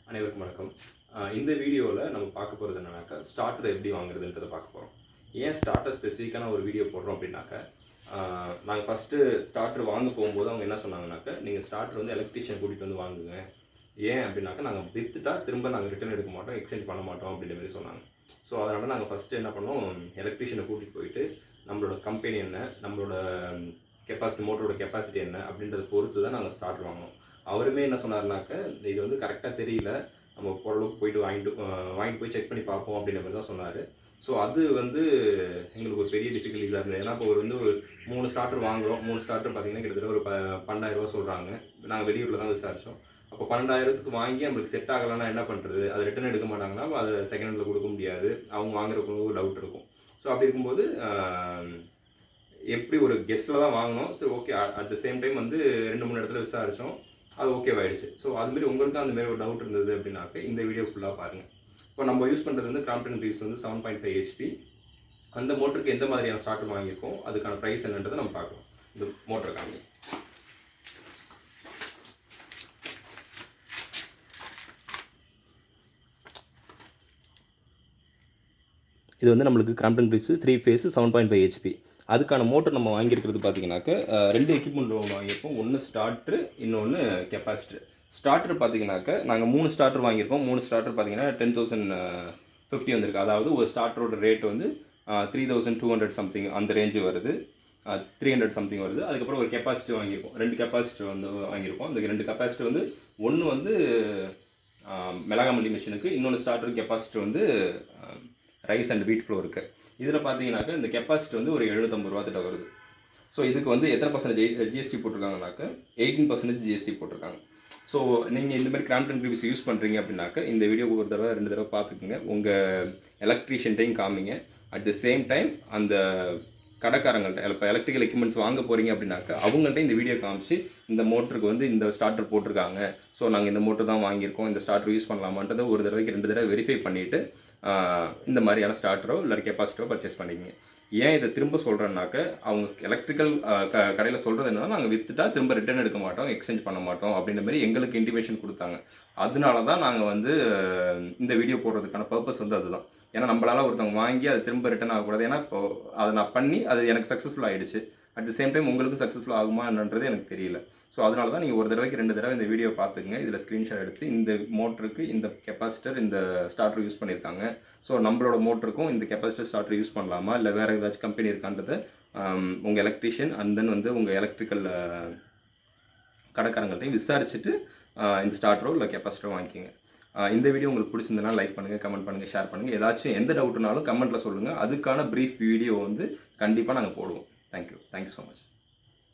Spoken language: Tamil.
அனைவருக்கும் வணக்கம். இந்த வீடியோவில் நம்ம பார்க்க போகிறது என்னன்னாக்கா, ஸ்டார்டர் எப்படி வாங்குறதுன்றதை பார்க்க போகிறோம். ஏன் ஸ்டார்டர் ஸ்பெசிஃபிக்கான ஒரு வீடியோ போடுறோம் அப்படின்னாக்கா, நாங்கள் ஃபஸ்ட்டு ஸ்டார்டர் வாங்க போகும்போது அவங்க என்ன சொன்னாங்கன்னாக்கா, நீங்கள் ஸ்டார்டர் வந்து எலக்ட்ரீஷியன் கூட்டிகிட்டு வந்து வாங்குங்க. ஏன் அப்படின்னாக்கா, நாங்கள் விற்றுட்டா திரும்ப நாங்கள் ரிட்டர்ன் எடுக்க மாட்டோம், எக்ஸ்சேஞ்ச் பண்ண மாட்டோம் அப்படின்ற மாதிரி சொன்னாங்க. ஸோ அதனால் நாங்கள் ஃபஸ்ட்டு என்ன பண்ணோம், எலக்ட்ரீஷியனை கூட்டிகிட்டு போயிட்டு நம்மளோட கம்பெனி என்ன, நம்மளோட கெப்பாசிட்டி, மோட்டரோட கெப்பாசிட்டி என்ன அப்படின்றத பொறுத்து தான் நாங்கள் ஸ்டார்டர் வாங்கினோம். அவருமே என்ன சொன்னார்னாக்க, இது வந்து கரெக்டாக தெரியல, நம்ம ஓரளவுக்கு போயிட்டு வாங்கிட்டு போய் செக் பண்ணி பார்ப்போம் அப்படின்ற மாதிரி தான் சொன்னார். ஸோ அது வந்து எங்களுக்கு ஒரு பெரிய டிஃபிகல்ட்டிஸாக இருந்தது. ஏன்னா இப்போ ஒரு 3 ஸ்டார்டர் வாங்குகிறோம். 3 ஸ்டார்டர் பார்த்தீங்கன்னா கிட்டத்தட்ட ஒரு 12,000 சொல்கிறாங்க. நாங்கள் வெளியூரில் தான் விசாரித்தோம். அப்போ 12,000க்கு வாங்கி நம்மளுக்கு செட் ஆகலைன்னா என்ன பண்ணுறது? அதை ரிட்டர்ன் எடுக்க மாட்டாங்கன்னா அதை செகண்ட் ஹேண்டில் கொடுக்க முடியாது. அவங்க வாங்குறதுக்கு ஒரு டவுட் இருக்கும். ஸோ அப்படி இருக்கும்போது எப்படி ஒரு கெஸ்ட்டில் தான் வாங்கினோம். So okay, at the same time வந்து 2-3 இடத்துல விசாரித்தோம். அது ஓகேவாயிடுச்சு. ஸோ அதுமாரி உங்களுக்கு அந்தமாரி ஒரு டவுட் இருந்தது அப்படின்னாக்க இந்த வீடியோ ஃபுல்லாக பாருங்கள். இப்போ நம்ம யூஸ் பண்ணுறது வந்து கிராம்ப்டன் க்ரீவ்ஸ் வந்து 7.5 HP. அந்த மோட்டருக்கு எந்த மாதிரியான ஸ்டார்டர் வாங்கியிருக்கோம், அதுக்கான ப்ரைஸ் என்னன்றதை நம்ம பார்க்கலாம். இந்த மோட்டர் காமி. இது வந்து நம்மளுக்கு கிராம்ப்டன் க்ரீவ்ஸ் 3 phase 7.5 HP. அதுக்கான மோட்டர் நம்ம வாங்கியிருக்கிறது பார்த்தீங்கன்னாக்க 2 எக்யூப்மெண்ட் வாங்கியிருக்கோம். ஒன்று ஸ்டார்ட்ரு, இன்னொன்று கெப்பாசிட்டர். ஸ்டார்டர் பார்த்தீங்கன்னாக்க நாங்கள் 3 ஸ்டார்டர் வாங்கியிருக்கோம். 3 ஸ்டார்டர் பார்த்தீங்கன்னா 10,050 வந்திருக்கு. அதாவது ஒரு ஸ்டார்டரோட ரேட் வந்து 3,200 சம்திங் அந்த ரேஞ்சு வருது. 300 சம்திங் வருது. அதுக்கப்புறம் ஒரு கெப்பாசிட்டி வாங்கியிருக்கோம். 2 கெப்பாசிட்டி வந்து வாங்கியிருக்கோம். அந்த 2 கெப்பாசிட்டி வந்து ஒன்று வந்து மிளகா மல்லி மிஷினுக்கு, இன்னொன்று ஸ்டார்டர் கெப்பாசிட்டி வந்து ரைஸ் அண்ட் வீட் ஃப்ளோருக்கு. இதில் பார்த்தீங்கன்னாக்கா இந்த கெப்பாசிட்டி வந்து ஒரு 750 ரூபா கிட்ட வருது. ஸோ இதுக்கு வந்து எத்தனை பர்சன்டேஜ் ஜிஎஸ்டி போட்டிருக்காங்கனாக்கா 18% ஜிஎஸ்டி போட்டிருக்காங்க. ஸோ நீங்கள் இந்த மாதிரி கிராம்ப்டன் க்ரீவ்ஸ் யூஸ் பண்ணுறீங்க அப்படின்னாக்க இந்த வீடியோ ஒரு தடவை 2 தடவை பார்த்துக்குங்க. உங்கள் எலக்ட்ரீஷியன்ட்டையும் காமிங்க. அட் த சேம் டைம் அந்த கடைக்காரங்கள்ட்ட, இப்போ எலக்ட்ரிக்கல் எக்யூப்மெண்ட்ஸ் வாங்க போகிறீங்க அப்படின்னாக்க அவங்கள்ட்ட இந்த வீடியோ காமிச்சு, இந்த மோட்டருக்கு வந்து இந்த ஸ்டார்டர் போட்டிருக்காங்க, ஸோ நாங்கள் இந்த மோட்டர் தான் வாங்கியிருக்கோம், இந்த ஸ்டார்டர் யூஸ் பண்ணலாமான்றதை ஒரு தடவைக்கு 2 தடவை வெரிஃபை பண்ணிவிட்டு இந்த மாதிரியான ஸ்டார்டரோ இல்லை கெப்பாசிட்டரோ பர்ச்சேஸ் பண்ணிக்கிங்க. ஏன் இதை திரும்ப சொல்கிறேன்னாக்க, அவங்க எலக்ட்ரிக்கல் கடையில் சொல்கிறது என்னன்னா, நாங்கள் விற்றுட்டா திரும்ப ரிட்டர்ன் எடுக்க மாட்டோம், எக்ஸ்சேஞ்ச் பண்ண மாட்டோம் அப்படின்ற மாதிரி எங்களுக்கு இன்டிமேஷன் கொடுத்தாங்க. அதனால தான் நாங்கள் வந்து இந்த வீடியோ போடுறதுக்கான பர்பஸ் வந்து அதுதான். ஏன்னா நம்மளால் ஒருத்தவங்க வாங்கி அதை திரும்ப ரிட்டர்ன் ஆகக்கூடாது. ஏன்னா இப்போ அதை நான் பண்ணி அது எனக்கு சக்ஸஸ்ஃபுல் ஆகிடுச்சு. அட் த சேம் டைம் உங்களுக்கு சக்ஸஸ்ஃபுல் ஆகுமா என்னன்றது எனக்கு தெரியல. ஸோ அதனால தான் நீங்கள் ஒரு தடவைக்கு 2 தடவை இந்த வீடியோ பார்த்துக்குங்க. இதில் ஸ்க்ரீன்ஷாட் எடுத்து இந்த மோட்டருக்கு இந்த கெப்பாசிட்டர், இந்த ஸ்டார்டர் யூஸ் பண்ணியிருக்காங்க. ஸோ நம்மளோட மோட்டருக்கும் இந்த கெப்பாசிட்டர் ஸ்டார்டர் யூஸ் பண்ணலாமா, இல்லை வேறு ஏதாச்சும் கம்பெனி இருக்கான்றதை உங்கள் எலக்ட்ரீஷியன் அண்ட் தென் வந்து உங்கள் எலக்ட்ரிக்கல் கடைக்காரங்கள்ட்டையும் விசாரிச்சுட்டு இந்த ஸ்டார்டரோ இல்லை கெப்பாசிட்டரோ வாங்கிக்கிங்க. இந்த வீடியோ உங்களுக்கு பிடிச்சிருந்தனா லைக் பண்ணுங்கள், கமெண்ட் பண்ணுங்கள், ஷேர் பண்ணுங்கள். ஏதாச்சும் எந்த டவுட்னாலும் கமெண்ட்டில் சொல்லுங்கள். அதுக்கான ப்ரீஃப் வீடியோ வந்து கண்டிப்பாக நாங்கள் போடுவோம். Thank you so much.